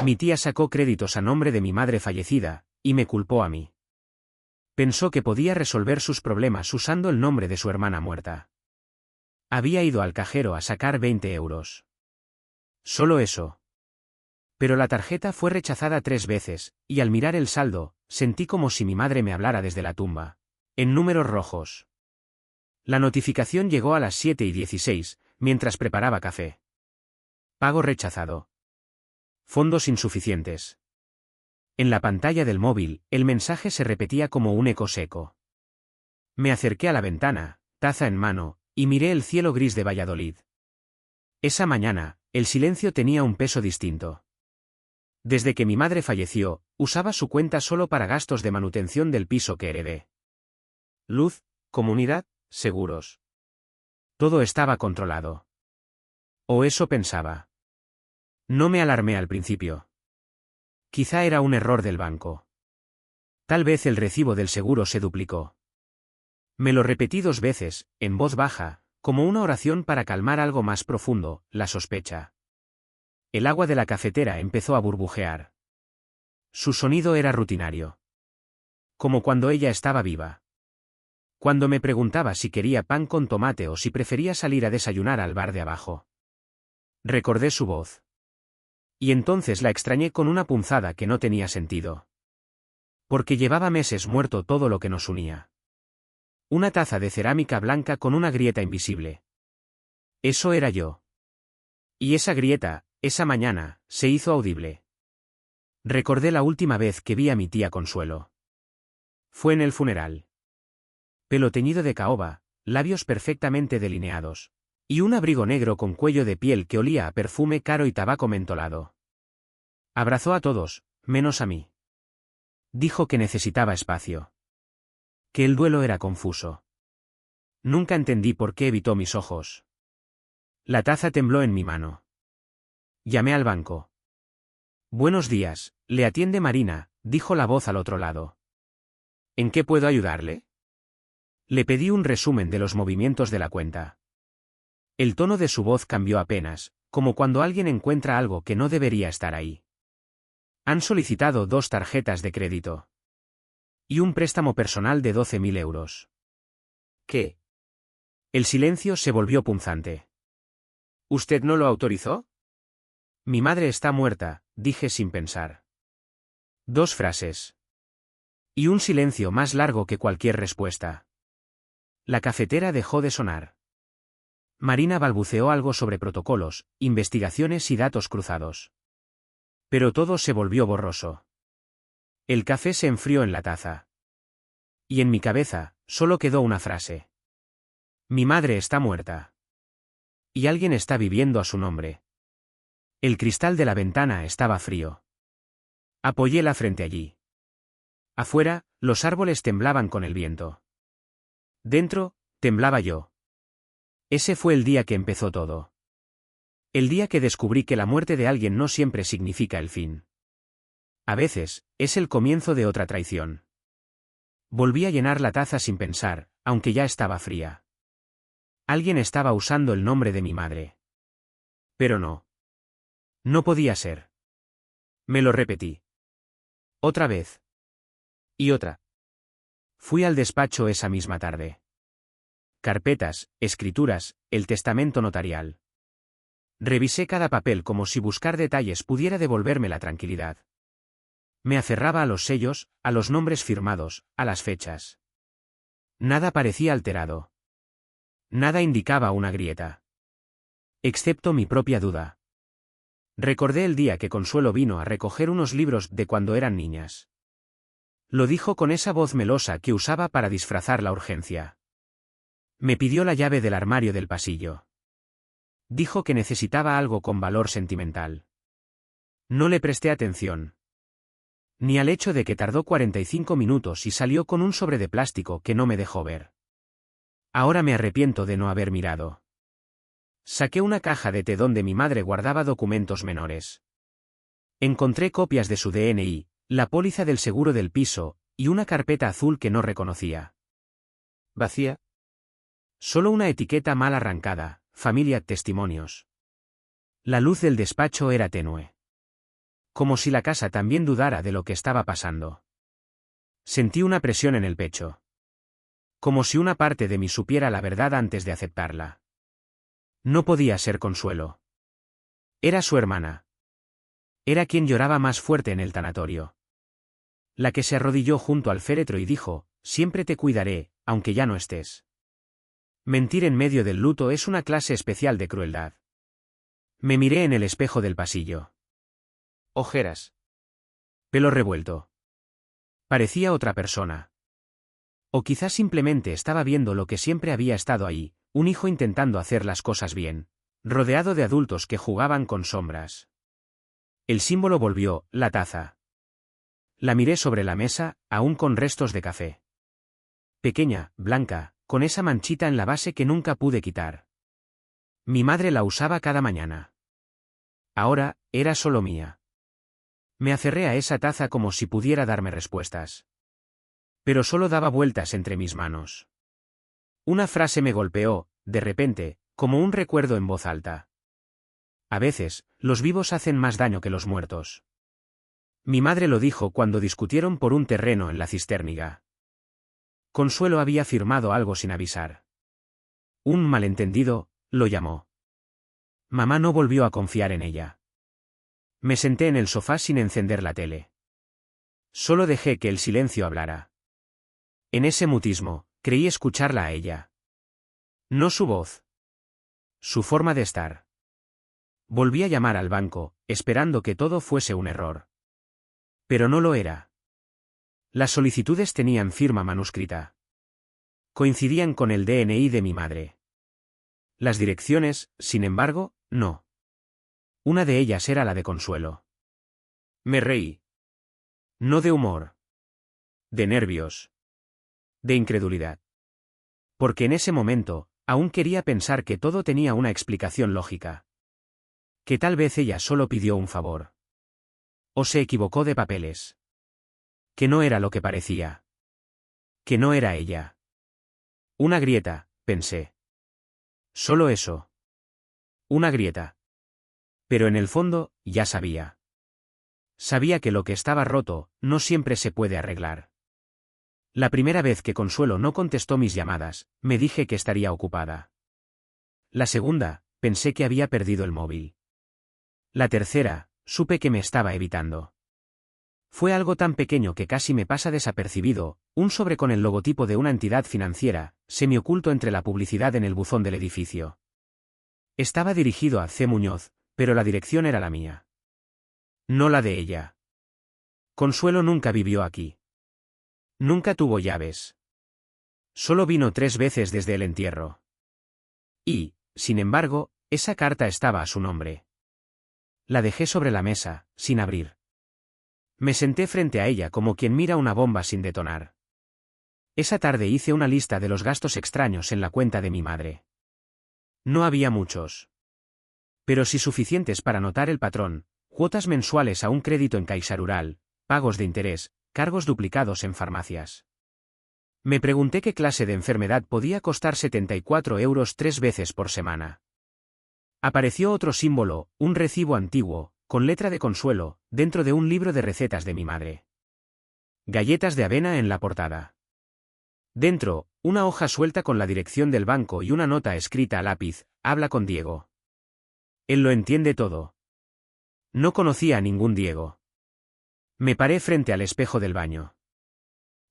Mi tía sacó créditos a nombre de mi madre fallecida, y me culpó a mí. Pensó que podía resolver sus problemas usando el nombre de su hermana muerta. Había ido al cajero a sacar 20 euros. Solo eso. Pero la tarjeta fue rechazada 3 veces, y al mirar el saldo, sentí como si mi madre me hablara desde la tumba. En números rojos. La notificación llegó a las 7:16, mientras preparaba café. Pago rechazado. Fondos insuficientes. En la pantalla del móvil, el mensaje se repetía como un eco seco. Me acerqué a la ventana, taza en mano, y miré el cielo gris de Valladolid. Esa mañana, el silencio tenía un peso distinto. Desde que mi madre falleció, usaba su cuenta solo para gastos de manutención del piso que heredé. Luz, comunidad, seguros. Todo estaba controlado. O eso pensaba. No me alarmé al principio. Quizá era un error del banco. Tal vez el recibo del seguro se duplicó. Me lo repetí 2 veces, en voz baja, como una oración para calmar algo más profundo, la sospecha. El agua de la cafetera empezó a burbujear. Su sonido era rutinario. Como cuando ella estaba viva. Cuando me preguntaba si quería pan con tomate o si prefería salir a desayunar al bar de abajo. Recordé su voz. Y entonces la extrañé con una punzada que no tenía sentido. Porque llevaba meses muerto todo lo que nos unía. Una taza de cerámica blanca con una grieta invisible. Eso era yo. Y esa grieta, esa mañana, se hizo audible. Recordé la última vez que vi a mi tía Consuelo. Fue en el funeral. Pelo teñido de caoba, labios perfectamente delineados. Y un abrigo negro con cuello de piel que olía a perfume caro y tabaco mentolado. Abrazó a todos, menos a mí. Dijo que necesitaba espacio. Que el duelo era confuso. Nunca entendí por qué evitó mis ojos. La taza tembló en mi mano. Llamé al banco. Buenos días, le atiende Marina, dijo la voz al otro lado. ¿En qué puedo ayudarle? Le pedí un resumen de los movimientos de la cuenta. El tono de su voz cambió apenas, como cuando alguien encuentra algo que no debería estar ahí. Han solicitado 2 tarjetas de crédito. Y un préstamo personal de 12.000 euros. ¿Qué? El silencio se volvió punzante. ¿Usted no lo autorizó? Mi madre está muerta, dije sin pensar. 2 frases. Y un silencio más largo que cualquier respuesta. La cafetera dejó de sonar. Marina balbuceó algo sobre protocolos, investigaciones y datos cruzados. Pero todo se volvió borroso. El café se enfrió en la taza. Y en mi cabeza, solo quedó una frase. Mi madre está muerta. Y alguien está viviendo a su nombre. El cristal de la ventana estaba frío. Apoyé la frente allí. Afuera, los árboles temblaban con el viento. Dentro, temblaba yo. Ese fue el día que empezó todo. El día que descubrí que la muerte de alguien no siempre significa el fin. A veces, es el comienzo de otra traición. Volví a llenar la taza sin pensar, aunque ya estaba fría. Alguien estaba usando el nombre de mi madre. Pero no. No podía ser. Me lo repetí. Otra vez. Y otra. Fui al despacho esa misma tarde. Carpetas, escrituras, el testamento notarial. Revisé cada papel como si buscar detalles pudiera devolverme la tranquilidad. Me aferraba a los sellos, a los nombres firmados, a las fechas. Nada parecía alterado. Nada indicaba una grieta. Excepto mi propia duda. Recordé el día que Consuelo vino a recoger unos libros de cuando eran niñas. Lo dijo con esa voz melosa que usaba para disfrazar la urgencia. Me pidió la llave del armario del pasillo. Dijo que necesitaba algo con valor sentimental. No le presté atención. Ni al hecho de que tardó 45 minutos y salió con un sobre de plástico que no me dejó ver. Ahora me arrepiento de no haber mirado. Saqué una caja de té donde mi madre guardaba documentos menores. Encontré copias de su DNI, la póliza del seguro del piso, y una carpeta azul que no reconocía. ¿Vacía? Solo una etiqueta mal arrancada, familia testimonios. La luz del despacho era tenue. como si la casa también dudara de lo que estaba pasando. Sentí una presión en el pecho. Como si una parte de mí supiera la verdad antes de aceptarla. No podía ser Consuelo. Era su hermana. Era quien lloraba más fuerte en el tanatorio. La que se arrodilló junto al féretro y dijo, siempre te cuidaré, aunque ya no estés. Mentir en medio del luto es una clase especial de crueldad. Me miré en el espejo del pasillo. Ojeras. Pelo revuelto. Parecía otra persona. O quizás simplemente estaba viendo lo que siempre había estado ahí, un hijo intentando hacer las cosas bien, rodeado de adultos que jugaban con sombras. El símbolo volvió, la taza. La miré sobre la mesa, aún con restos de café. Pequeña, blanca, con esa manchita en la base que nunca pude quitar. Mi madre la usaba cada mañana. Ahora, era solo mía. Me aferré a esa taza como si pudiera darme respuestas. Pero solo daba vueltas entre mis manos. Una frase me golpeó, de repente, como un recuerdo en voz alta. A veces, los vivos hacen más daño que los muertos. Mi madre lo dijo cuando discutieron por un terreno en la Cistérniga. Consuelo había firmado algo sin avisar. Un malentendido, lo llamó. Mamá no volvió a confiar en ella. Me senté en el sofá sin encender la tele. Solo dejé que el silencio hablara. En ese mutismo, creí escucharla a ella. No su voz. Su forma de estar. Volví a llamar al banco, esperando que todo fuese un error. Pero no lo era. Las solicitudes tenían firma manuscrita. Coincidían con el DNI de mi madre. Las direcciones, sin embargo, no. Una de ellas era la de Consuelo. Me reí. No de humor. De nervios. De incredulidad. Porque en ese momento, aún quería pensar que todo tenía una explicación lógica. Que tal vez ella solo pidió un favor. O se equivocó de papeles. Que no era lo que parecía. Que no era ella. Una grieta, pensé. Solo eso. Una grieta. Pero en el fondo, ya sabía. Sabía que lo que estaba roto, no siempre se puede arreglar. La primera vez que Consuelo no contestó mis llamadas, me dije que estaría ocupada. La segunda, pensé que había perdido el móvil. La tercera, supe que me estaba evitando. Fue algo tan pequeño que casi me pasa desapercibido, un sobre con el logotipo de una entidad financiera, semioculto entre la publicidad en el buzón del edificio. Estaba dirigido a C. Muñoz, pero la dirección era la mía. No la de ella. Consuelo nunca vivió aquí. Nunca tuvo llaves. Solo vino 3 veces desde el entierro. Y, sin embargo, esa carta estaba a su nombre. La dejé sobre la mesa, sin abrir. Me senté frente a ella como quien mira una bomba sin detonar. Esa tarde hice una lista de los gastos extraños en la cuenta de mi madre. No había muchos. Pero sí suficientes para notar el patrón: cuotas mensuales a un crédito en Caixa Rural, pagos de interés, cargos duplicados en farmacias. Me pregunté qué clase de enfermedad podía costar 74 euros 3 veces por semana. Apareció otro símbolo, un recibo antiguo, con letra de Consuelo, dentro de un libro de recetas de mi madre. Galletas de avena en la portada. Dentro, una hoja suelta con la dirección del banco y una nota escrita a lápiz: habla con Diego. Él lo entiende todo. No conocía a ningún Diego. Me paré frente al espejo del baño.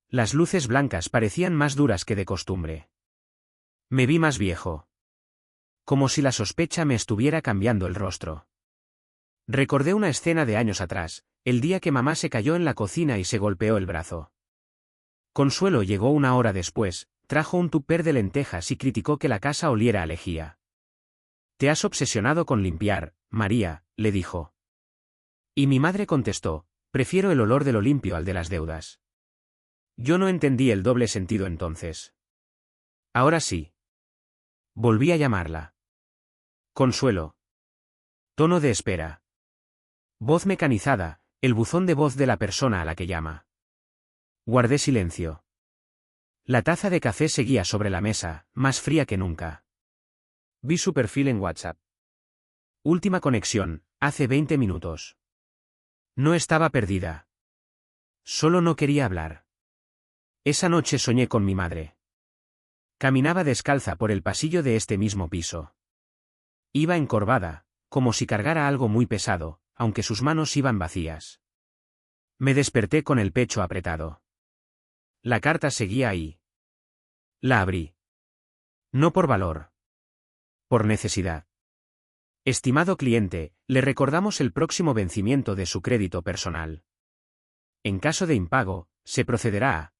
Las luces blancas parecían más duras que de costumbre. Me vi más viejo. Como si la sospecha me estuviera cambiando el rostro. Recordé una escena de años atrás, el día que mamá se cayó en la cocina y se golpeó el brazo. Consuelo llegó 1 hora después, trajo un tupper de lentejas y criticó que la casa oliera a lejía. «Te has obsesionado con limpiar, María», le dijo. Y mi madre contestó: «Prefiero el olor de lo limpio al de las deudas». Yo no entendí el doble sentido entonces. Ahora sí. Volví a llamarla. Consuelo. Tono de espera. Voz mecanizada, el buzón de voz de la persona a la que llama. Guardé silencio. La taza de café seguía sobre la mesa, más fría que nunca. Vi su perfil en WhatsApp. Última conexión, hace 20 minutos. No estaba perdida. Solo no quería hablar. Esa noche soñé con mi madre. Caminaba descalza por el pasillo de este mismo piso. Iba encorvada, como si cargara algo muy pesado, aunque sus manos iban vacías. Me desperté con el pecho apretado. La carta seguía ahí. La abrí. No por valor. Por necesidad. Estimado cliente, le recordamos el próximo vencimiento de su crédito personal. En caso de impago, se procederá a...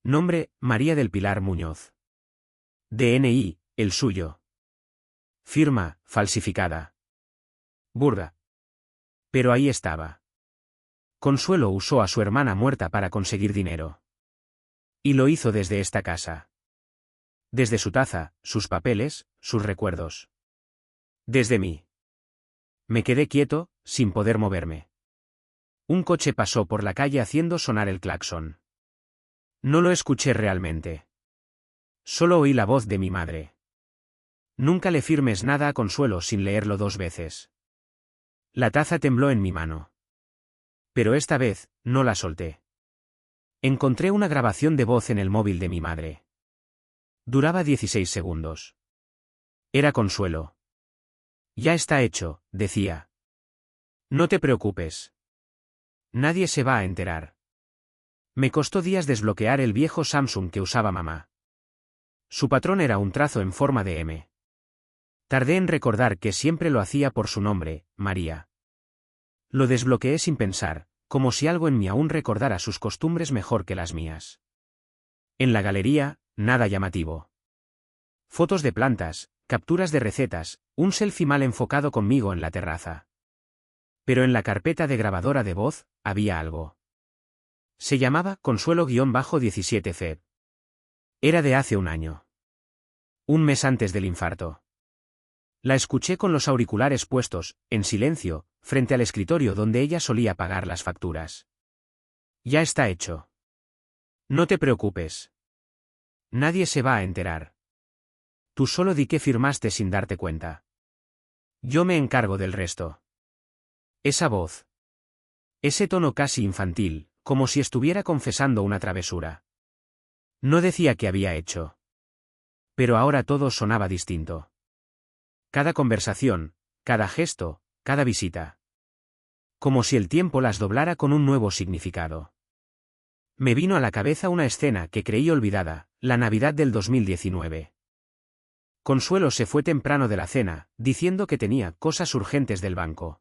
Nombre, María del Pilar Muñoz. DNI, el suyo. Firma, falsificada. Burda. Pero ahí estaba. Consuelo usó a su hermana muerta para conseguir dinero. Y lo hizo desde esta casa. Desde su taza, sus papeles, sus recuerdos. Desde mí. Me quedé quieto, sin poder moverme. Un coche pasó por la calle haciendo sonar el claxon. No lo escuché realmente. Solo oí la voz de mi madre. Nunca le firmes nada a Consuelo sin leerlo 2 veces. La taza tembló en mi mano. Pero esta vez, no la solté. Encontré una grabación de voz en el móvil de mi madre. Duraba 16 segundos. Era Consuelo. Ya está hecho, decía. No te preocupes. Nadie se va a enterar. Me costó días desbloquear el viejo Samsung que usaba mamá. Su patrón era un trazo en forma de M. Tardé en recordar que siempre lo hacía por su nombre, María. Lo desbloqueé sin pensar, como si algo en mí aún recordara sus costumbres mejor que las mías. En la galería, nada llamativo. Fotos de plantas, capturas de recetas, un selfie mal enfocado conmigo en la terraza. Pero en la carpeta de grabadora de voz, había algo. Se llamaba Consuelo-17 Era de hace un año. Un mes antes del infarto. La escuché con los auriculares puestos, en silencio, frente al escritorio donde ella solía pagar las facturas. Ya está hecho. No te preocupes. Nadie se va a enterar. Tú solo di que firmaste sin darte cuenta. Yo me encargo del resto. Esa voz. Ese tono casi infantil, como si estuviera confesando una travesura. No decía que había hecho. Pero ahora todo sonaba distinto. Cada conversación, cada gesto, cada visita. Como si el tiempo las doblara con un nuevo significado. Me vino a la cabeza una escena que creí olvidada, la Navidad del 2019. Consuelo se fue temprano de la cena, diciendo que tenía cosas urgentes del banco.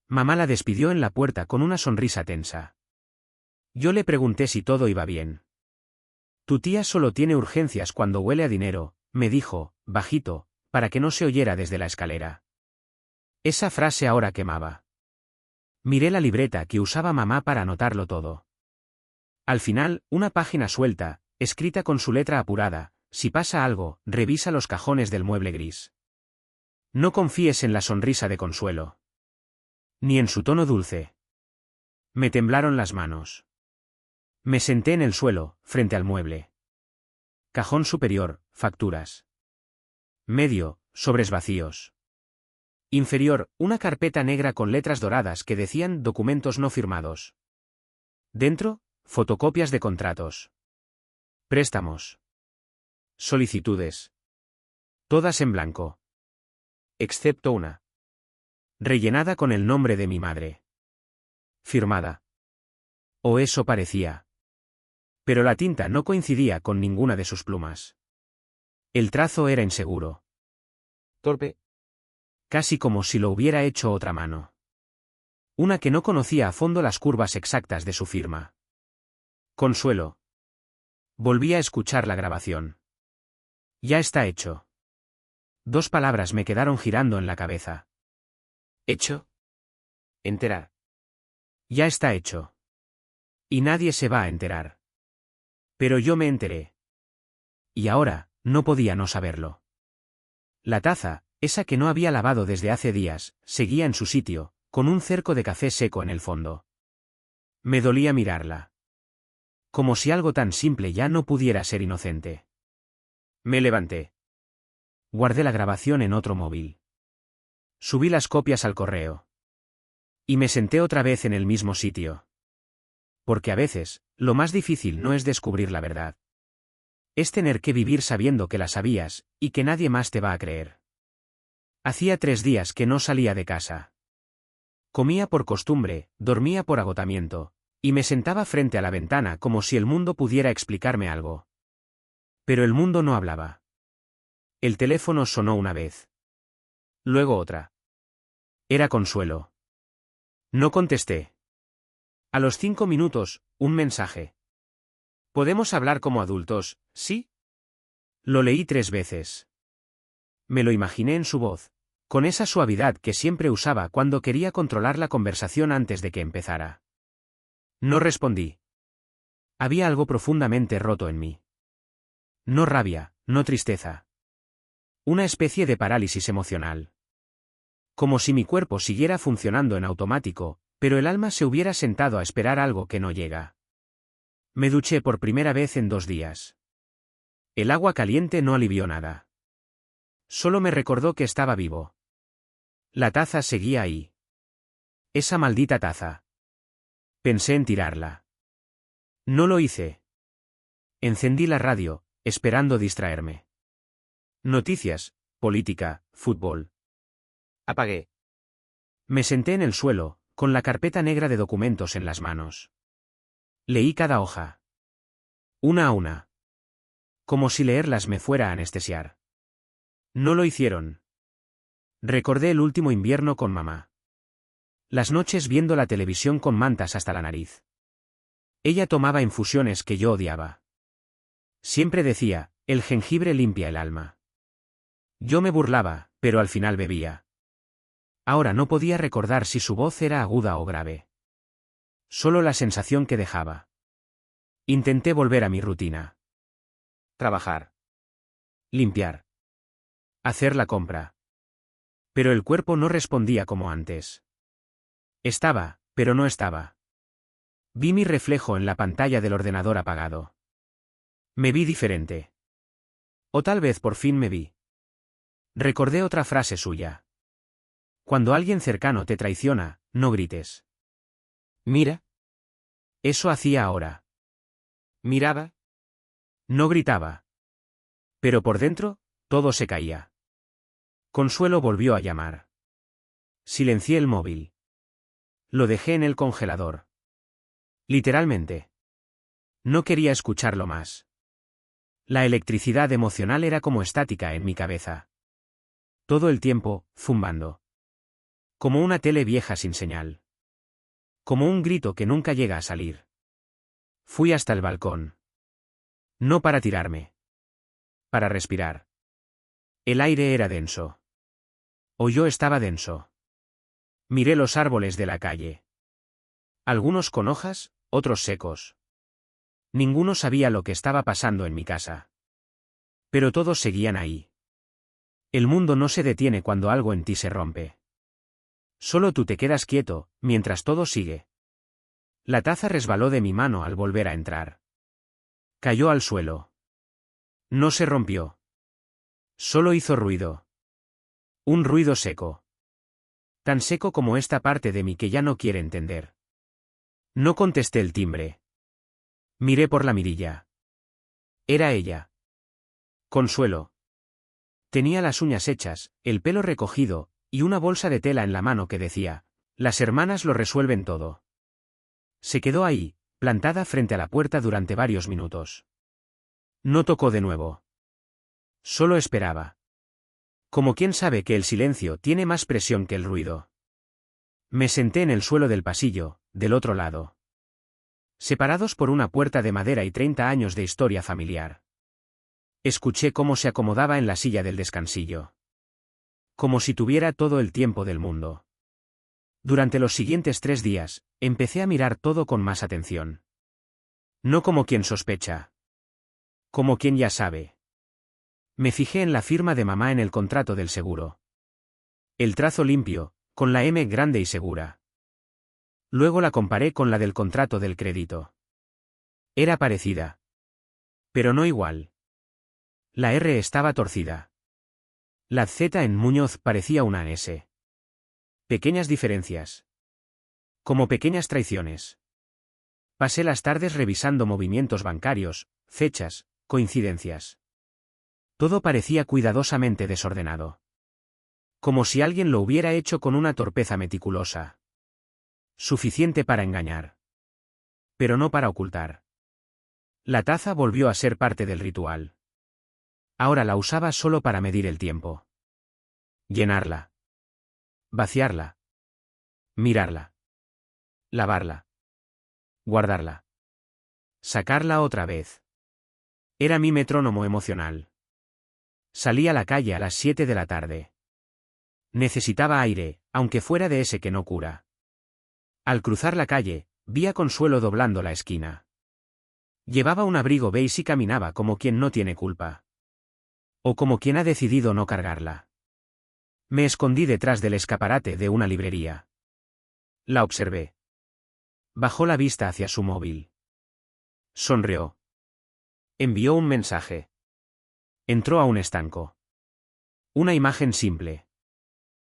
Mamá la despidió en la puerta con una sonrisa tensa. Yo le pregunté si todo iba bien. Tu tía solo tiene urgencias cuando huele a dinero, me dijo, bajito, para que no se oyera desde la escalera. Esa frase ahora quemaba. Miré la libreta que usaba mamá para anotarlo todo. Al final, una página suelta, escrita con su letra apurada: si pasa algo, revisa los cajones del mueble gris. No confíes en la sonrisa de Consuelo. Ni en su tono dulce. Me temblaron las manos. Me senté en el suelo, frente al mueble. Cajón superior, facturas. Medio, sobres vacíos. Inferior, una carpeta negra con letras doradas que decían documentos no firmados. Dentro, fotocopias de contratos. Préstamos. Solicitudes. Todas en blanco. Excepto una. Rellenada con el nombre de mi madre. Firmada. O eso parecía. Pero la tinta no coincidía con ninguna de sus plumas. El trazo era inseguro. Torpe. Casi como si lo hubiera hecho otra mano. Una que no conocía a fondo las curvas exactas de su firma. Consuelo. Volví a escuchar la grabación. Ya está hecho. 2 palabras me quedaron girando en la cabeza. ¿Hecho? Enterar. Ya está hecho. Y nadie se va a enterar. Pero yo me enteré. Y ahora, no podía no saberlo. La taza, esa que no había lavado desde hace días, seguía en su sitio, con un cerco de café seco en el fondo. Me dolía mirarla. Como si algo tan simple ya no pudiera ser inocente. Me levanté. Guardé la grabación en otro móvil. Subí las copias al correo. Y me senté otra vez en el mismo sitio. Porque a veces, lo más difícil no es descubrir la verdad. Es tener que vivir sabiendo que la sabías, y que nadie más te va a creer. Hacía 3 días que no salía de casa. Comía por costumbre, dormía por agotamiento, y me sentaba frente a la ventana como si el mundo pudiera explicarme algo. Pero el mundo no hablaba. El teléfono sonó una vez. Luego otra. Era Consuelo. No contesté. A los 5 minutos, un mensaje. ¿Podemos hablar como adultos, sí? Lo leí 3 veces. Me lo imaginé en su voz, con esa suavidad que siempre usaba cuando quería controlar la conversación antes de que empezara. No respondí. Había algo profundamente roto en mí. No rabia, no tristeza. Una especie de parálisis emocional. Como si mi cuerpo siguiera funcionando en automático, pero el alma se hubiera sentado a esperar algo que no llega. Me duché por primera vez en 2 días. El agua caliente no alivió nada. Solo me recordó que estaba vivo. La taza seguía ahí. Esa maldita taza. Pensé en tirarla. No lo hice. Encendí la radio, esperando distraerme. Noticias, política, fútbol. Apagué. Me senté en el suelo, con la carpeta negra de documentos en las manos. Leí cada hoja. Una a una. Como si leerlas me fuera a anestesiar. No lo hicieron. Recordé el último invierno con mamá. Las noches viendo la televisión con mantas hasta la nariz. Ella tomaba infusiones que yo odiaba. Siempre decía, el jengibre limpia el alma. Yo me burlaba, pero al final bebía. Ahora no podía recordar si su voz era aguda o grave. Solo la sensación que dejaba. Intenté volver a mi rutina. Trabajar. Limpiar. Hacer la compra. Pero el cuerpo no respondía como antes. Estaba, pero no estaba. Vi mi reflejo en la pantalla del ordenador apagado. Me vi diferente. O tal vez por fin me vi. Recordé otra frase suya. Cuando alguien cercano te traiciona, no grites. Mira. Eso hacía ahora. Miraba. No gritaba. Pero por dentro, todo se caía. Consuelo volvió a llamar. Silencié el móvil. Lo dejé en el congelador. Literalmente. No quería escucharlo más. La electricidad emocional era como estática en mi cabeza. Todo el tiempo, zumbando. Como una tele vieja sin señal. Como un grito que nunca llega a salir. Fui hasta el balcón. No para tirarme. Para respirar. El aire era denso. O yo estaba denso. Miré los árboles de la calle. Algunos con hojas, otros secos. Ninguno sabía lo que estaba pasando en mi casa. Pero todos seguían ahí. El mundo no se detiene cuando algo en ti se rompe. Solo tú te quedas quieto, mientras todo sigue. La taza resbaló de mi mano al volver a entrar. Cayó al suelo. No se rompió. Solo hizo ruido. Un ruido seco. Tan seco como esta parte de mí que ya no quiere entender. No contesté el timbre. Miré por la mirilla. Era ella. Consuelo. Tenía las uñas hechas, el pelo recogido, y una bolsa de tela en la mano que decía, las hermanas lo resuelven todo. Se quedó ahí, plantada frente a la puerta durante varios minutos. No tocó de nuevo. Solo esperaba. Como quien sabe que el silencio tiene más presión que el ruido. Me senté en el suelo del pasillo, del otro lado. Separados por una puerta de madera y 30 años de historia familiar. Escuché cómo se acomodaba en la silla del descansillo. Como si tuviera todo el tiempo del mundo. Durante los siguientes 3 días, empecé a mirar todo con más atención. No como quien sospecha. Como quien ya sabe. Me fijé en la firma de mamá en el contrato del seguro. El trazo limpio, con la M grande y segura. Luego la comparé con la del contrato del crédito. Era parecida. Pero no igual. La R estaba torcida. La Z en Muñoz parecía una S. Pequeñas diferencias. Como pequeñas traiciones. Pasé las tardes revisando movimientos bancarios, fechas, coincidencias. Todo parecía cuidadosamente desordenado. Como si alguien lo hubiera hecho con una torpeza meticulosa. Suficiente para engañar. Pero no para ocultar. La taza volvió a ser parte del ritual. Ahora la usaba solo para medir el tiempo. Llenarla. Vaciarla. Mirarla. Lavarla. Guardarla. Sacarla otra vez. Era mi metrónomo emocional. Salí a la calle a las 7 de la tarde. Necesitaba aire, aunque fuera de ese que no cura. Al cruzar la calle, vi a Consuelo doblando la esquina. Llevaba un abrigo beige y caminaba como quien no tiene culpa. O como quien ha decidido no cargarla. Me escondí detrás del escaparate de una librería. La observé. Bajó la vista hacia su móvil. Sonrió. Envió un mensaje. Entró a un estanco. Una imagen simple.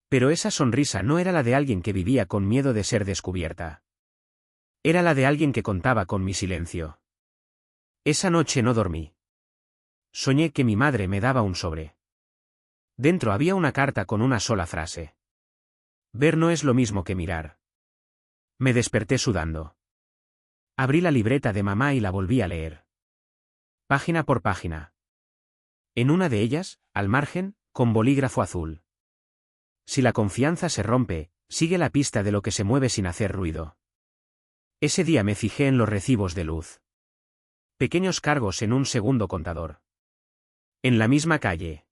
Pero esa sonrisa no era la de alguien que vivía con miedo de ser descubierta. Era la de alguien que contaba con mi silencio. Esa noche no dormí. Soñé que mi madre me daba un sobre. Dentro había una carta con una sola frase. Ver no es lo mismo que mirar. Me desperté sudando. Abrí la libreta de mamá y la volví a leer. Página por página. En una de ellas, al margen, con bolígrafo azul. Si la confianza se rompe, sigue la pista de lo que se mueve sin hacer ruido. Ese día me fijé en los recibos de luz. Pequeños cargos en un segundo contador. En la misma calle.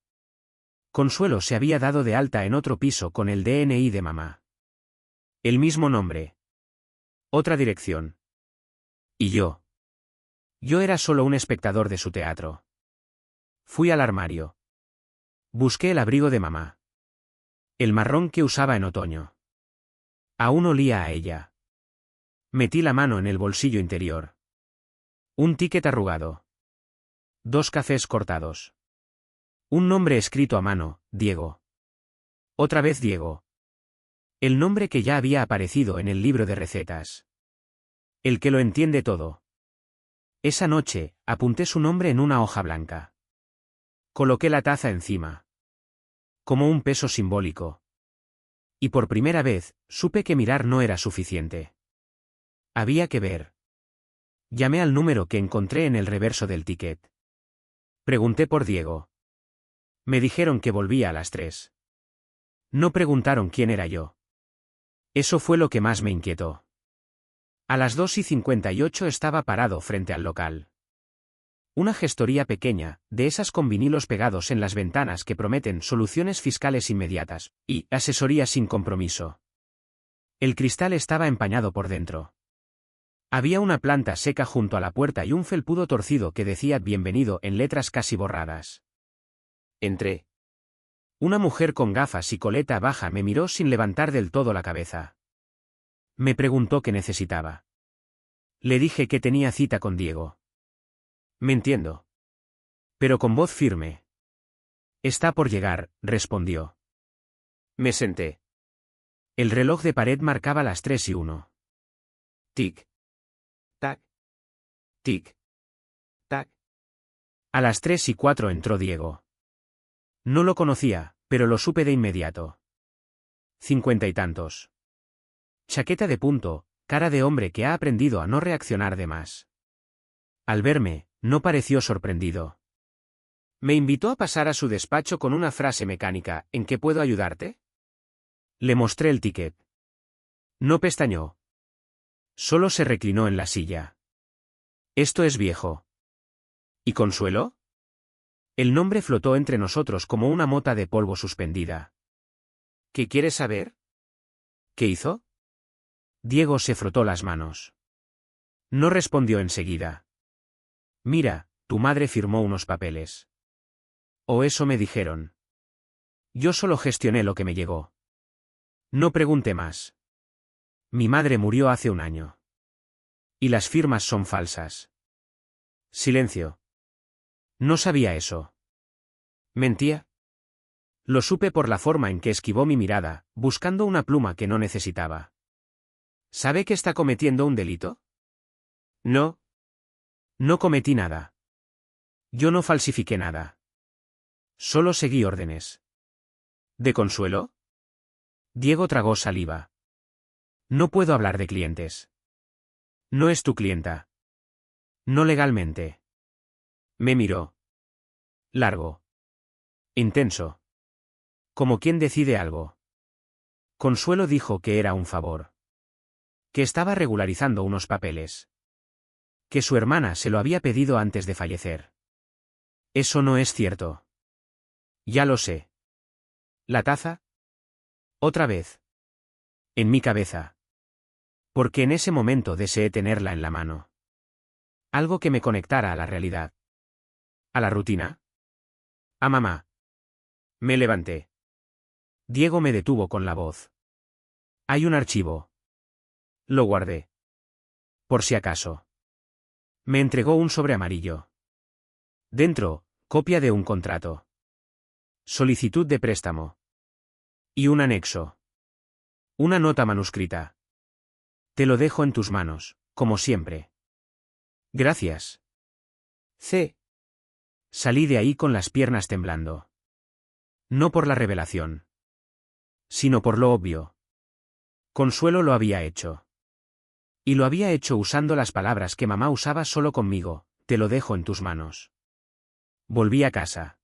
Consuelo se había dado de alta en otro piso con el DNI de mamá. El mismo nombre. Otra dirección. ¿Y yo? Yo era solo un espectador de su teatro. Fui al armario. Busqué el abrigo de mamá. El marrón que usaba en otoño. Aún olía a ella. Metí la mano en el bolsillo interior. Un ticket arrugado. 2 cafés cortados. Un nombre escrito a mano, Diego. Otra vez Diego. El nombre que ya había aparecido en el libro de recetas. El que lo entiende todo. Esa noche, apunté su nombre en una hoja blanca. Coloqué la taza encima. Como un peso simbólico. Y por primera vez, supe que mirar no era suficiente. Había que ver. Llamé al número que encontré en el reverso del ticket. Pregunté por Diego. Me dijeron que volvía a las 3. No preguntaron quién era yo. Eso fue lo que más me inquietó. A las 2:58 estaba parado frente al local. Una gestoría pequeña, de esas con vinilos pegados en las ventanas que prometen soluciones fiscales inmediatas, y asesoría sin compromiso. El cristal estaba empañado por dentro. Había una planta seca junto a la puerta y un felpudo torcido que decía bienvenido en letras casi borradas. Entré. Una mujer con gafas y coleta baja me miró sin levantar del todo la cabeza. Me preguntó qué necesitaba. Le dije que tenía cita con Diego. Me entiendo. Pero con voz firme. Está por llegar, respondió. Me senté. El reloj de pared marcaba las 3:01. Tic. Tac. Tic. Tac. A las 3:04 entró Diego. No lo conocía, pero lo supe de inmediato. 50 y tantos. Chaqueta de punto, cara de hombre que ha aprendido a no reaccionar de más. Al verme, no pareció sorprendido. Me invitó a pasar a su despacho con una frase mecánica, ¿en qué puedo ayudarte? Le mostré el ticket. No pestañeó. Solo se reclinó en la silla. Esto es viejo. ¿Y Consuelo? El nombre flotó entre nosotros como una mota de polvo suspendida. ¿Qué quieres saber? ¿Qué hizo? Diego se frotó las manos. No respondió enseguida. Mira, tu madre firmó unos papeles. O eso me dijeron. Yo solo gestioné lo que me llegó. No pregunté más. Mi madre murió hace un año. Y las firmas son falsas. Silencio. No sabía eso. ¿Mentía? Lo supe por la forma en que esquivó mi mirada, buscando una pluma que no necesitaba. ¿Sabe que está cometiendo un delito? No. No cometí nada. Yo no falsifiqué nada. Solo seguí órdenes. ¿De Consuelo? Diego tragó saliva. No puedo hablar de clientes. No es tu clienta. No legalmente. Me miró. Largo. Intenso. Como quien decide algo. Consuelo dijo que era un favor. Que estaba regularizando unos papeles. Que su hermana se lo había pedido antes de fallecer. Eso no es cierto. Ya lo sé. ¿La taza? Otra vez. En mi cabeza. Porque en ese momento deseé tenerla en la mano. Algo que me conectara a la realidad. ¿A la rutina? A mamá. Me levanté. Diego me detuvo con la voz. Hay un archivo. Lo guardé. Por si acaso. Me entregó un sobre amarillo. Dentro, copia de un contrato. Solicitud de préstamo. Y un anexo. Una nota manuscrita. Te lo dejo en tus manos, como siempre. Gracias. C. Salí de ahí con las piernas temblando. No por la revelación. Sino por lo obvio. Consuelo lo había hecho. Y lo había hecho usando las palabras que mamá usaba solo conmigo, te lo dejo en tus manos. Volví a casa.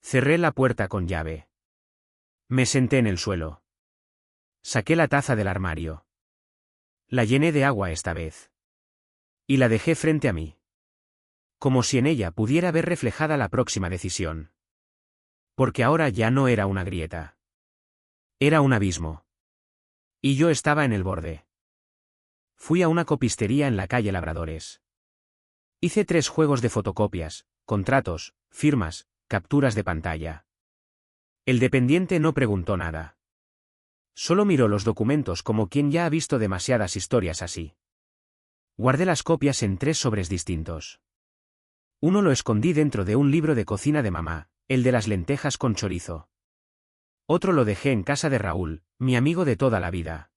Cerré la puerta con llave. Me senté en el suelo. Saqué la taza del armario. La llené de agua esta vez. Y la dejé frente a mí. Como si en ella pudiera ver reflejada la próxima decisión. Porque ahora ya no era una grieta. Era un abismo. Y yo estaba en el borde. Fui a una copistería en la calle Labradores. Hice 3 juegos de fotocopias, contratos, firmas, capturas de pantalla. El dependiente no preguntó nada. Solo miró los documentos como quien ya ha visto demasiadas historias así. Guardé las copias en 3 sobres distintos. Uno lo escondí dentro de un libro de cocina de mamá, el de las lentejas con chorizo. Otro lo dejé en casa de Raúl, mi amigo de toda la vida.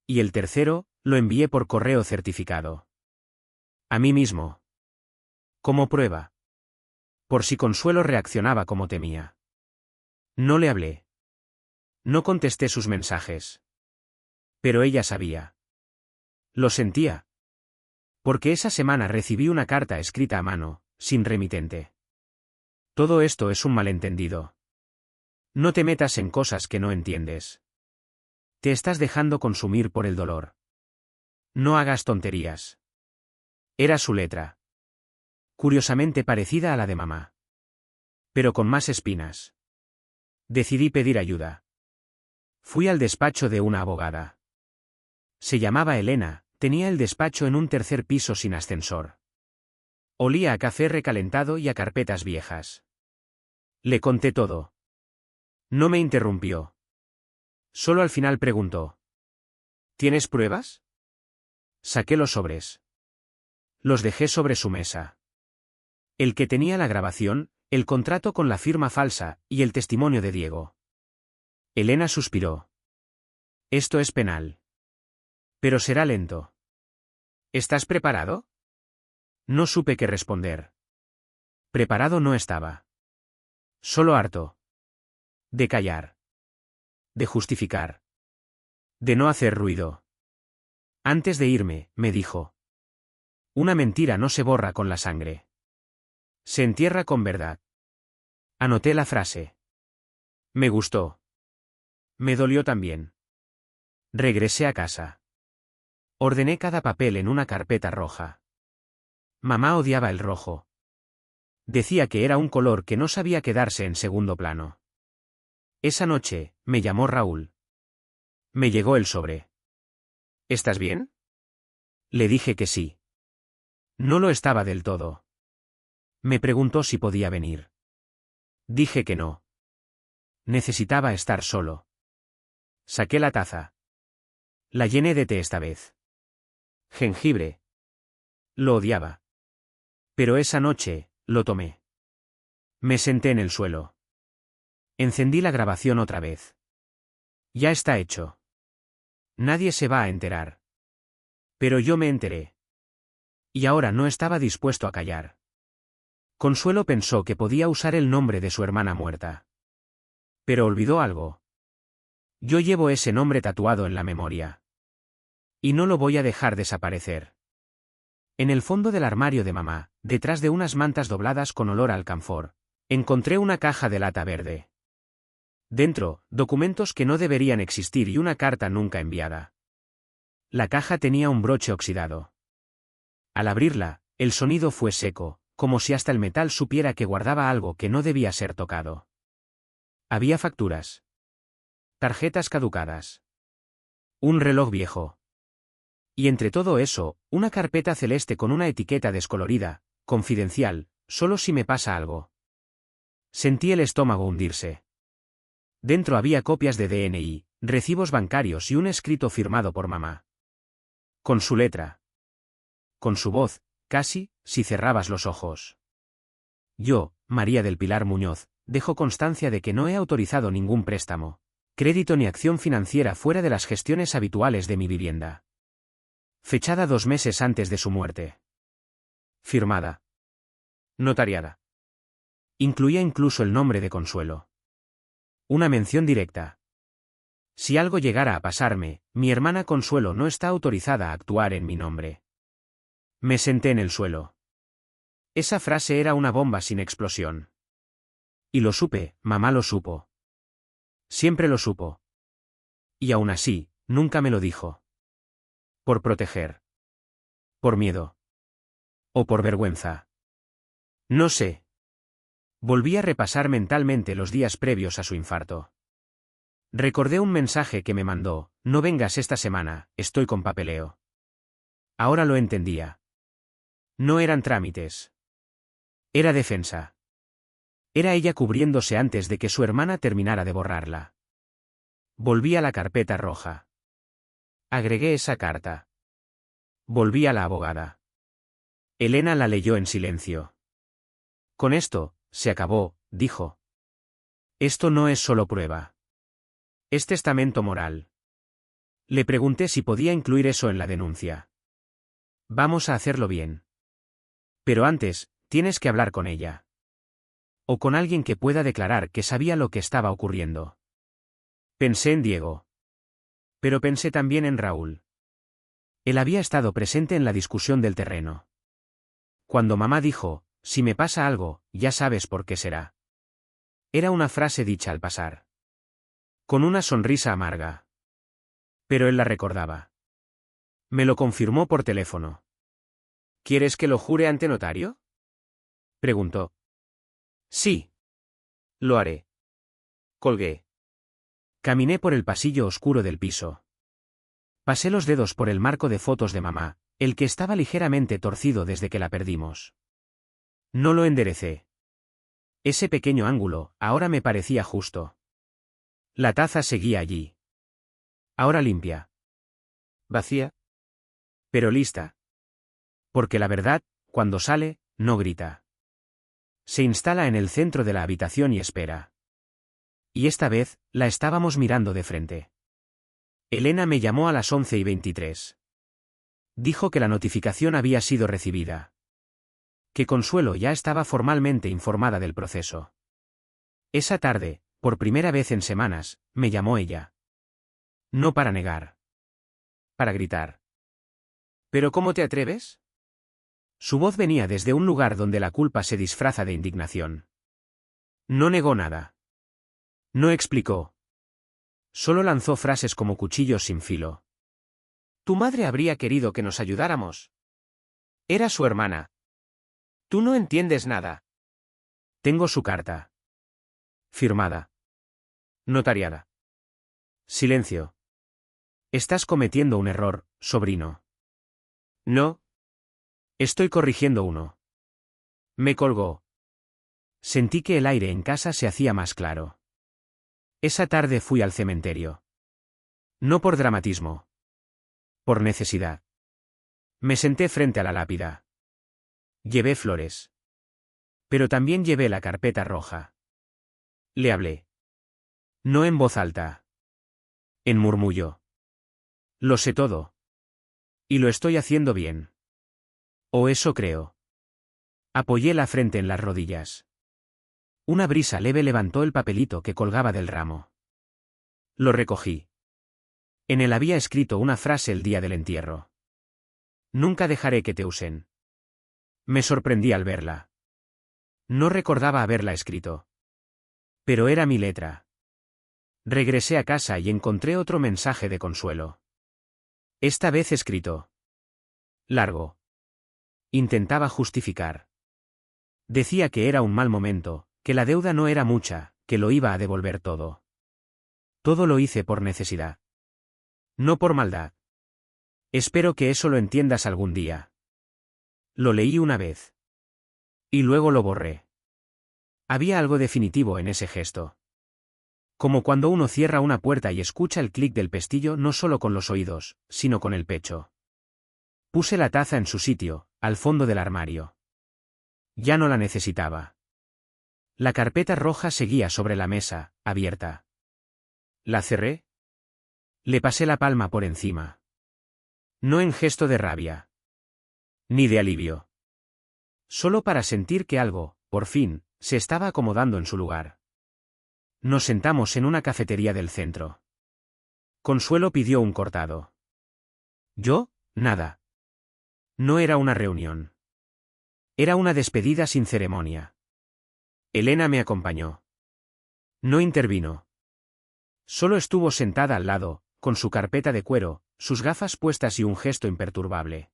Y el tercero, lo envié por correo certificado. A mí mismo. Como prueba. Por si Consuelo reaccionaba como temía. No le hablé. No contesté sus mensajes. Pero ella sabía. Lo sentía. Porque esa semana recibí una carta escrita a mano, sin remitente. Todo esto es un malentendido. No te metas en cosas que no entiendes. Te estás dejando consumir por el dolor. No hagas tonterías. Era su letra. Curiosamente parecida a la de mamá. Pero con más espinas. Decidí pedir ayuda. Fui al despacho de una abogada. Se llamaba Elena, tenía el despacho en un 3er piso sin ascensor. Olía a café recalentado y a carpetas viejas. Le conté todo. No me interrumpió. Solo al final preguntó. ¿Tienes pruebas? Saqué los sobres. Los dejé sobre su mesa. El que tenía la grabación, el contrato con la firma falsa, y el testimonio de Diego. Elena suspiró. Esto es penal. Pero será lento. ¿Estás preparado? No supe qué responder. Preparado no estaba. Solo harto. De callar. De justificar. De no hacer ruido. Antes de irme, me dijo. Una mentira no se borra con la sangre. Se entierra con verdad. Anoté la frase. Me gustó. Me dolió también. Regresé a casa. Ordené cada papel en una carpeta roja. Mamá odiaba el rojo. Decía que era un color que no sabía quedarse en segundo plano. Esa noche, me llamó Raúl. Me llegó el sobre. ¿Estás bien? Le dije que sí. No lo estaba del todo. Me preguntó si podía venir. Dije que no. Necesitaba estar solo. Saqué la taza. La llené de té esta vez. Jengibre. Lo odiaba. Pero esa noche, lo tomé. Me senté en el suelo. Encendí la grabación otra vez. Ya está hecho. Nadie se va a enterar. Pero yo me enteré. Y ahora no estaba dispuesto a callar. Consuelo pensó que podía usar el nombre de su hermana muerta. Pero olvidó algo. Yo llevo ese nombre tatuado en la memoria. Y no lo voy a dejar desaparecer. En el fondo del armario de mamá, detrás de unas mantas dobladas con olor a alcanfor, encontré una caja de lata verde. Dentro, documentos que no deberían existir y una carta nunca enviada. La caja tenía un broche oxidado. Al abrirla, el sonido fue seco, como si hasta el metal supiera que guardaba algo que no debía ser tocado. Había facturas. Tarjetas caducadas. Un reloj viejo. Y entre todo eso, una carpeta celeste con una etiqueta descolorida, confidencial, solo si me pasa algo. Sentí el estómago hundirse. Dentro había copias de DNI, recibos bancarios y un escrito firmado por mamá. Con su letra. Con su voz, casi, si cerrabas los ojos. Yo, María del Pilar Muñoz, dejo constancia de que no he autorizado ningún préstamo, crédito ni acción financiera fuera de las gestiones habituales de mi vivienda. Fechada 2 meses antes de su muerte. Firmada. Notariada. Incluía incluso el nombre de Consuelo. Una mención directa. Si algo llegara a pasarme, mi hermana Consuelo no está autorizada a actuar en mi nombre. Me senté en el suelo. Esa frase era una bomba sin explosión. Y lo supe, mamá lo supo. Siempre lo supo. Y aún así, nunca me lo dijo. Por proteger. Por miedo. O por vergüenza. No sé. Volví a repasar mentalmente los días previos a su infarto. Recordé un mensaje que me mandó: no vengas esta semana, estoy con papeleo. Ahora lo entendía. No eran trámites. Era defensa. Era ella cubriéndose antes de que su hermana terminara de borrarla. Volví a la carpeta roja. Agregué esa carta. Volví a la abogada. Elena la leyó en silencio. Con esto, se acabó, dijo. Esto no es solo prueba. Es testamento moral. Le pregunté si podía incluir eso en la denuncia. Vamos a hacerlo bien. Pero antes, tienes que hablar con ella. O con alguien que pueda declarar que sabía lo que estaba ocurriendo. Pensé en Diego. Pero pensé también en Raúl. Él había estado presente en la discusión del terreno. Cuando mamá dijo: si me pasa algo, ya sabes por qué será. Era una frase dicha al pasar. Con una sonrisa amarga. Pero él la recordaba. Me lo confirmó por teléfono. ¿Quieres que lo jure ante notario?, preguntó. Sí. Lo haré. Colgué. Caminé por el pasillo oscuro del piso. Pasé los dedos por el marco de fotos de mamá, el que estaba ligeramente torcido desde que la perdimos. No lo enderecé. Ese pequeño ángulo, ahora me parecía justo. La taza seguía allí. Ahora limpia. Vacía. Pero lista. Porque la verdad, cuando sale, no grita. Se instala en el centro de la habitación y espera. Y esta vez, la estábamos mirando de frente. Elena me llamó a las 11:23. Dijo que la notificación había sido recibida. Que Consuelo ya estaba formalmente informada del proceso. Esa tarde, por primera vez en semanas, me llamó ella. No para negar. Para gritar. ¿Pero cómo te atreves? Su voz venía desde un lugar donde la culpa se disfraza de indignación. No negó nada. No explicó. Solo lanzó frases como cuchillos sin filo. Tu madre habría querido que nos ayudáramos. Era su hermana. Tú no entiendes nada. Tengo su carta. Firmada. Notariada. Silencio. Estás cometiendo un error, sobrino. No. Estoy corrigiendo uno. Me colgó. Sentí que el aire en casa se hacía más claro. Esa tarde fui al cementerio. No por dramatismo. Por necesidad. Me senté frente a la lápida. Llevé flores. Pero también llevé la carpeta roja. Le hablé. No en voz alta. En murmullo. Lo sé todo. Y lo estoy haciendo bien. O eso creo. Apoyé la frente en las rodillas. Una brisa leve levantó el papelito que colgaba del ramo. Lo recogí. En él había escrito una frase el día del entierro. Nunca dejaré que te usen. Me sorprendí al verla. No recordaba haberla escrito. Pero era mi letra. Regresé a casa y encontré otro mensaje de consuelo. Esta vez escrito. Largo. Intentaba justificar. Decía que era un mal momento, que la deuda no era mucha, que lo iba a devolver todo. Todo lo hice por necesidad. No por maldad. Espero que eso lo entiendas algún día. Lo leí una vez. Y luego lo borré. Había algo definitivo en ese gesto. Como cuando uno cierra una puerta y escucha el clic del pestillo no solo con los oídos, sino con el pecho. Puse la taza en su sitio, al fondo del armario. Ya no la necesitaba. La carpeta roja seguía sobre la mesa, abierta. La cerré. Le pasé la palma por encima. No en gesto de rabia. Ni de alivio. Solo para sentir que algo, por fin, se estaba acomodando en su lugar. Nos sentamos en una cafetería del centro. Consuelo pidió un cortado. Yo, nada. No era una reunión. Era una despedida sin ceremonia. Elena me acompañó. No intervino. Solo estuvo sentada al lado, con su carpeta de cuero, sus gafas puestas y un gesto imperturbable.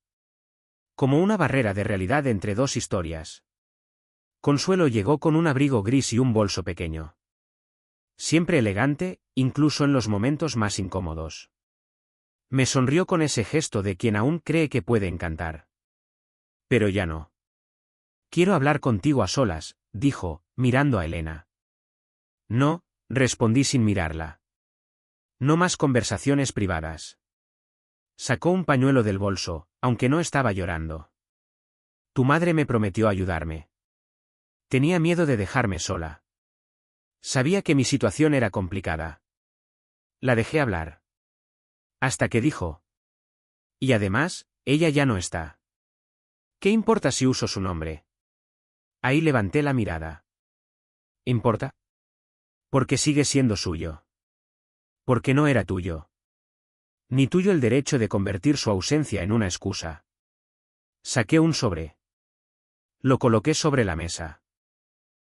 Como una barrera de realidad entre dos historias. Consuelo llegó con un abrigo gris y un bolso pequeño. Siempre elegante, incluso en los momentos más incómodos. Me sonrió con ese gesto de quien aún cree que puede encantar. Pero ya no. Quiero hablar contigo a solas, dijo, mirando a Elena. No, respondí sin mirarla. No más conversaciones privadas. Sacó un pañuelo del bolso, aunque no estaba llorando. Tu madre me prometió ayudarme. Tenía miedo de dejarme sola. Sabía que mi situación era complicada. La dejé hablar. Hasta que dijo. Y además, ella ya no está. ¿Qué importa si uso su nombre? Ahí levanté la mirada. ¿Importa? Porque sigue siendo suyo. Porque no era tuyo. Ni tuyo el derecho de convertir su ausencia en una excusa. Saqué un sobre. Lo coloqué sobre la mesa.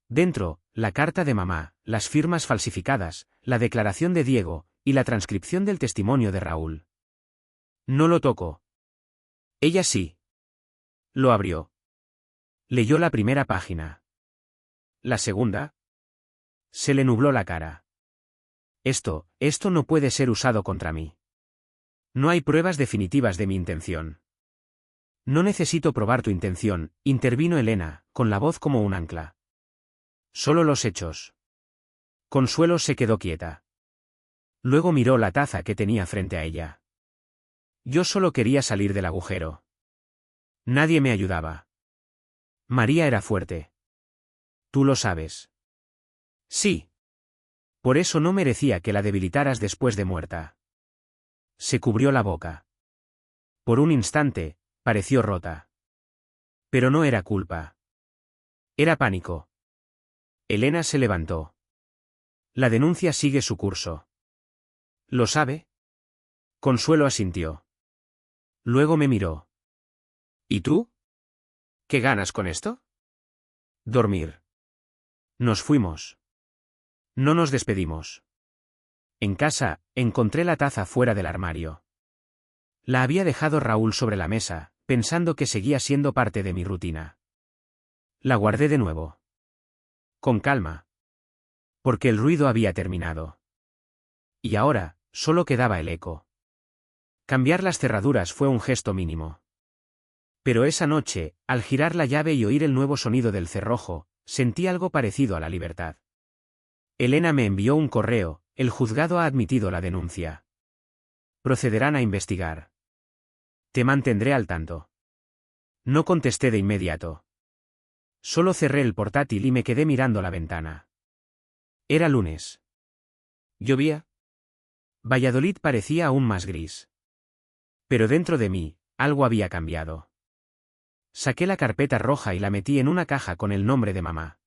Dentro, la carta de mamá, las firmas falsificadas, la declaración de Diego, y la transcripción del testimonio de Raúl. No lo tocó. Ella sí. Lo abrió. Leyó la primera página. La segunda. Se le nubló la cara. Esto no puede ser usado contra mí. No hay pruebas definitivas de mi intención. No necesito probar tu intención, intervino Elena, con la voz como un ancla. Solo los hechos. Consuelo se quedó quieta. Luego miró la taza que tenía frente a ella. Yo solo quería salir del agujero. Nadie me ayudaba. María era fuerte. Tú lo sabes. Sí. Por eso no merecía que la debilitaras después de muerta. Se cubrió la boca. Por un instante, pareció rota. Pero no era culpa. Era pánico. Elena se levantó. La denuncia sigue su curso. ¿Lo sabe? Consuelo asintió. Luego me miró. ¿Y tú? ¿Qué ganas con esto? Dormir. Nos fuimos. No nos despedimos. En casa, encontré la taza fuera del armario. La había dejado Raúl sobre la mesa, pensando que seguía siendo parte de mi rutina. La guardé de nuevo. Con calma. Porque el ruido había terminado. Y ahora, solo quedaba el eco. Cambiar las cerraduras fue un gesto mínimo. Pero esa noche, al girar la llave y oír el nuevo sonido del cerrojo, sentí algo parecido a la libertad. Elena me envió un correo, el juzgado ha admitido la denuncia. Procederán a investigar. Te mantendré al tanto. No contesté de inmediato. Solo cerré el portátil y me quedé mirando la ventana. Era lunes. ¿Llovía? Valladolid parecía aún más gris. Pero dentro de mí, algo había cambiado. Saqué la carpeta roja y la metí en una caja con el nombre de mamá.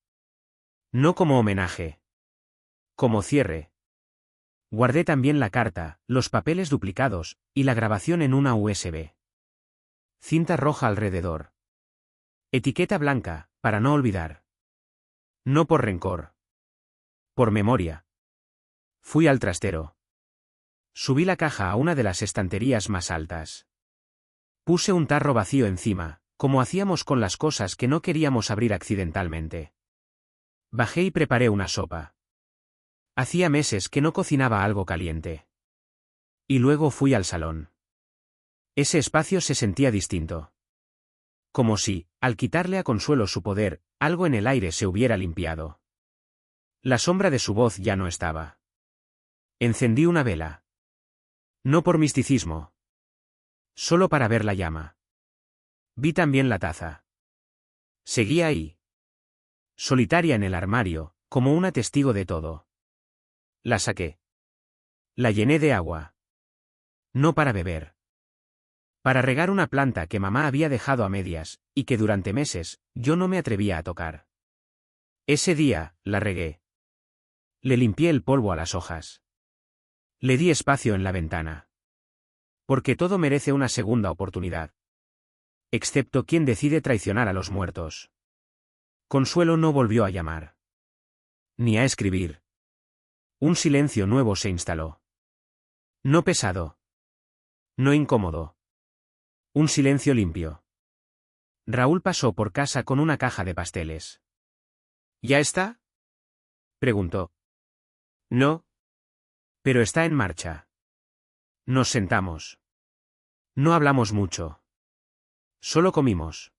No como homenaje. Como cierre. Guardé también la carta, los papeles duplicados, y la grabación en una USB. Cinta roja alrededor. Etiqueta blanca, para no olvidar. No por rencor. Por memoria. Fui al trastero. Subí la caja a una de las estanterías más altas. Puse un tarro vacío encima, como hacíamos con las cosas que no queríamos abrir accidentalmente. Bajé y preparé una sopa. Hacía meses que no cocinaba algo caliente. Y luego fui al salón. Ese espacio se sentía distinto. Como si, al quitarle a Consuelo su poder, algo en el aire se hubiera limpiado. La sombra de su voz ya no estaba. Encendí una vela. No por misticismo. Solo para ver la llama. Vi también la taza. Seguía ahí. Solitaria en el armario, como una testigo de todo. La saqué. La llené de agua. No para beber. Para regar una planta que mamá había dejado a medias, y que durante meses, yo no me atrevía a tocar. Ese día, la regué. Le limpié el polvo a las hojas. Le di espacio en la ventana. Porque todo merece una segunda oportunidad. Excepto quien decide traicionar a los muertos. Consuelo no volvió a llamar. Ni a escribir. Un silencio nuevo se instaló. No pesado. No incómodo. Un silencio limpio. Raúl pasó por casa con una caja de pasteles. ¿Ya está? Preguntó. No. Pero está en marcha. Nos sentamos. No hablamos mucho. Solo comimos.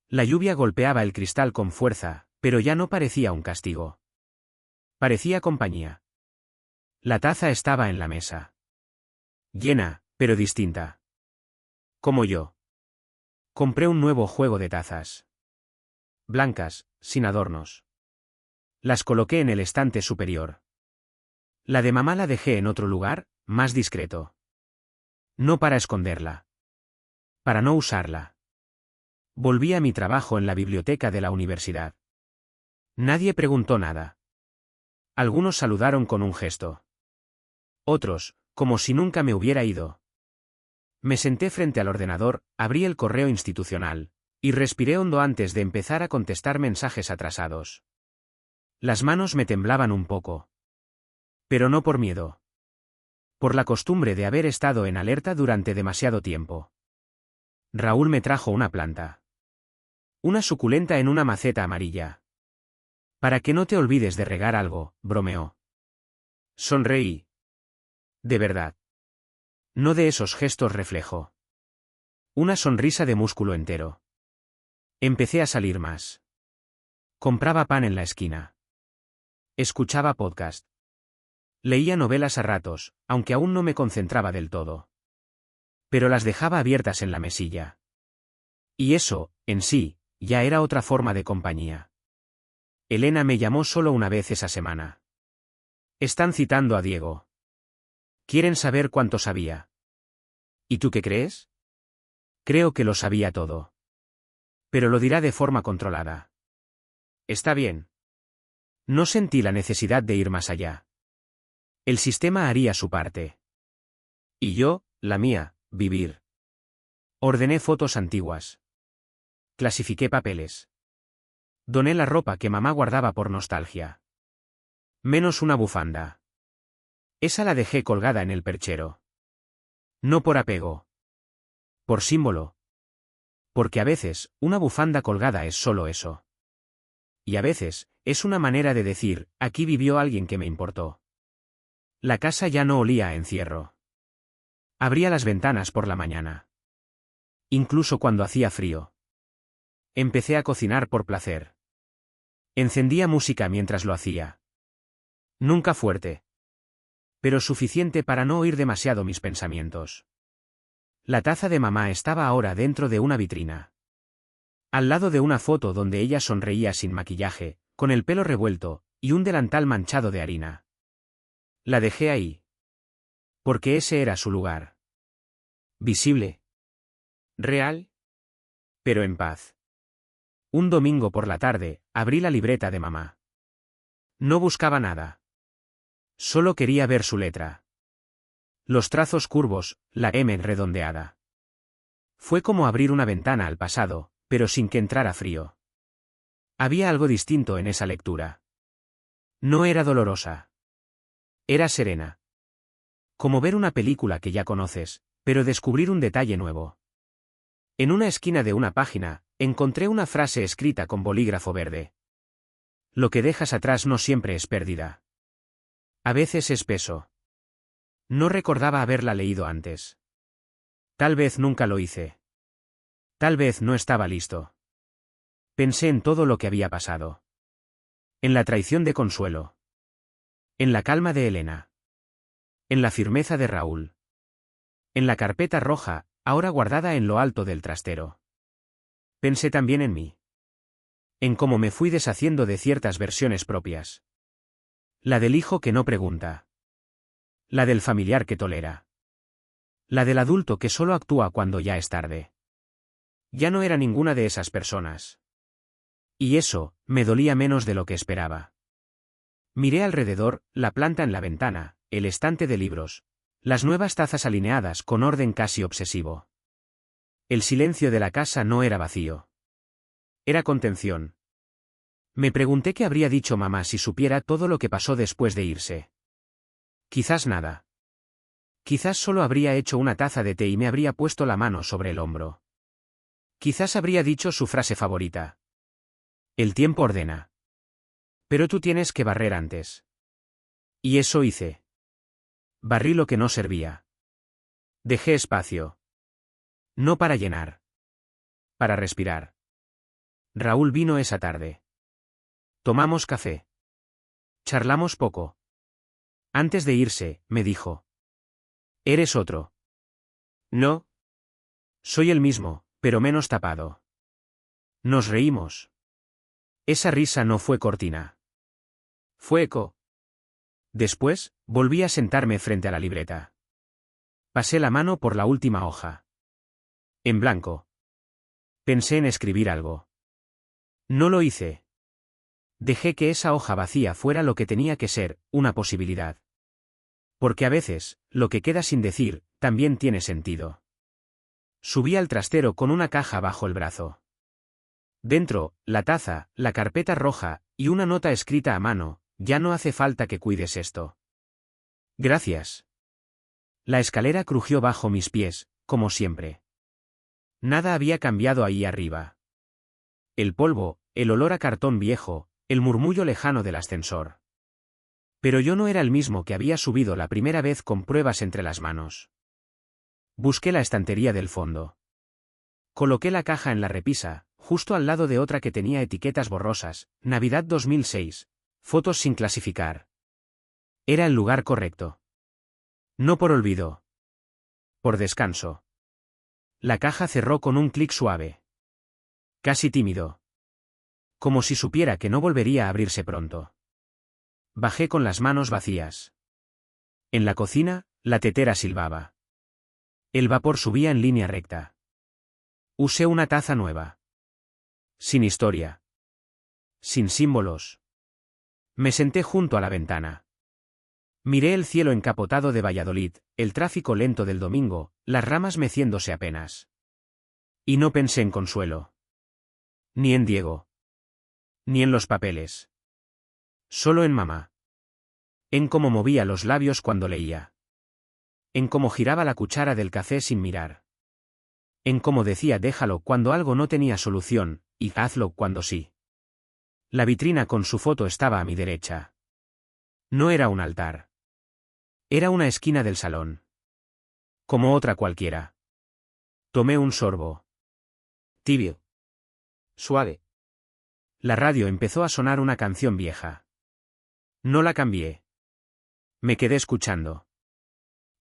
La lluvia golpeaba el cristal con fuerza, pero ya no parecía un castigo. Parecía compañía. La taza estaba en la mesa. Llena, pero distinta. Como yo. Compré un nuevo juego de tazas. Blancas, sin adornos. Las coloqué en el estante superior. La de mamá la dejé en otro lugar, más discreto. No para esconderla. Para no usarla. Volví a mi trabajo en la biblioteca de la universidad. Nadie preguntó nada. Algunos saludaron con un gesto. Otros, como si nunca me hubiera ido. Me senté frente al ordenador, abrí el correo institucional, y respiré hondo antes de empezar a contestar mensajes atrasados. Las manos me temblaban un poco. Pero no por miedo. Por la costumbre de haber estado en alerta durante demasiado tiempo. Raúl me trajo una planta. Una suculenta en una maceta amarilla. Para que no te olvides de regar algo, bromeó. Sonreí. De verdad. No de esos gestos reflejo. Una sonrisa de músculo entero. Empecé a salir más. Compraba pan en la esquina. Escuchaba podcast. Leía novelas a ratos, aunque aún no me concentraba del todo. Pero las dejaba abiertas en la mesilla. Y eso, en sí, ya era otra forma de compañía. Elena me llamó solo una vez esa semana. Están citando a Diego. Quieren saber cuánto sabía. ¿Y tú qué crees? Creo que lo sabía todo. Pero lo dirá de forma controlada. Está bien. No sentí la necesidad de ir más allá. El sistema haría su parte. Y yo, la mía, vivir. Ordené fotos antiguas. Clasifiqué papeles. Doné la ropa que mamá guardaba por nostalgia. Menos una bufanda. Esa la dejé colgada en el perchero. No por apego. Por símbolo. Porque a veces, una bufanda colgada es solo eso. Y a veces, es una manera de decir, aquí vivió alguien que me importó. La casa ya no olía a encierro. Abría las ventanas por la mañana. Incluso cuando hacía frío. Empecé a cocinar por placer. Encendía música mientras lo hacía. Nunca fuerte. Pero suficiente para no oír demasiado mis pensamientos. La taza de mamá estaba ahora dentro de una vitrina. Al lado de una foto donde ella sonreía sin maquillaje, con el pelo revuelto, y un delantal manchado de harina. La dejé ahí. Porque ese era su lugar. Visible. Real. Pero en paz. Un domingo por la tarde, abrí la libreta de mamá. No buscaba nada. Solo quería ver su letra. Los trazos curvos, la M redondeada. Fue como abrir una ventana al pasado, pero sin que entrara frío. Había algo distinto en esa lectura. No era dolorosa. Era serena. Como ver una película que ya conoces, pero descubrir un detalle nuevo. En una esquina de una página, encontré una frase escrita con bolígrafo verde. Lo que dejas atrás no siempre es pérdida. A veces es peso. No recordaba haberla leído antes. Tal vez nunca lo hice. Tal vez no estaba listo. Pensé en todo lo que había pasado. En la traición de Consuelo. En la calma de Elena. En la firmeza de Raúl. En la carpeta roja, ahora guardada en lo alto del trastero. Pensé también en mí. En cómo me fui deshaciendo de ciertas versiones propias. La del hijo que no pregunta. La del familiar que tolera. La del adulto que solo actúa cuando ya es tarde. Ya no era ninguna de esas personas. Y eso, me dolía menos de lo que esperaba. Miré alrededor, la planta en la ventana, el estante de libros, las nuevas tazas alineadas con orden casi obsesivo. El silencio de la casa no era vacío. Era contención. Me pregunté qué habría dicho mamá si supiera todo lo que pasó después de irse. Quizás nada. Quizás solo habría hecho una taza de té y me habría puesto la mano sobre el hombro. Quizás habría dicho su frase favorita. El tiempo ordena. Pero tú tienes que barrer antes. Y eso hice. Barrí lo que no servía. Dejé espacio. No para llenar. Para respirar. Raúl vino esa tarde. Tomamos café. Charlamos poco. Antes de irse, me dijo. ¿Eres otro? No. Soy el mismo, pero menos tapado. Nos reímos. Esa risa no fue cortina. Fue eco. Después, volví a sentarme frente a la libreta. Pasé la mano por la última hoja. En blanco. Pensé en escribir algo. No lo hice. Dejé que esa hoja vacía fuera lo que tenía que ser, una posibilidad. Porque a veces, lo que queda sin decir, también tiene sentido. Subí al trastero con una caja bajo el brazo. Dentro, la taza, la carpeta roja, y una nota escrita a mano: ya no hace falta que cuides esto. Gracias. La escalera crujió bajo mis pies, como siempre. Nada había cambiado ahí arriba. El polvo, el olor a cartón viejo, el murmullo lejano del ascensor. Pero yo no era el mismo que había subido la primera vez con pruebas entre las manos. Busqué la estantería del fondo. Coloqué la caja en la repisa, justo al lado de otra que tenía etiquetas borrosas: Navidad 2006, fotos sin clasificar. Era el lugar correcto. No por olvido. Por descanso. La caja cerró con un clic suave. Casi tímido. Como si supiera que no volvería a abrirse pronto. Bajé con las manos vacías. En la cocina, la tetera silbaba. El vapor subía en línea recta. Usé una taza nueva. Sin historia. Sin símbolos. Me senté junto a la ventana. Miré el cielo encapotado de Valladolid, el tráfico lento del domingo, las ramas meciéndose apenas. Y no pensé en Consuelo. Ni en Diego. Ni en los papeles. Solo en mamá. En cómo movía los labios cuando leía. En cómo giraba la cuchara del café sin mirar. En cómo decía déjalo cuando algo no tenía solución, y hazlo cuando sí. La vitrina con su foto estaba a mi derecha. No era un altar. Era una esquina del salón. Como otra cualquiera. Tomé un sorbo. Tibio. Suave. La radio empezó a sonar una canción vieja. No la cambié. Me quedé escuchando.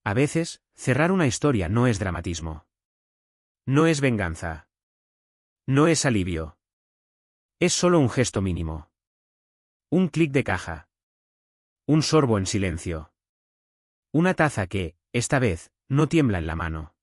A veces, cerrar una historia no es dramatismo. No es venganza. No es alivio. Es solo un gesto mínimo. Un clic de caja. Un sorbo en silencio. Una taza que, esta vez, no tiembla en la mano.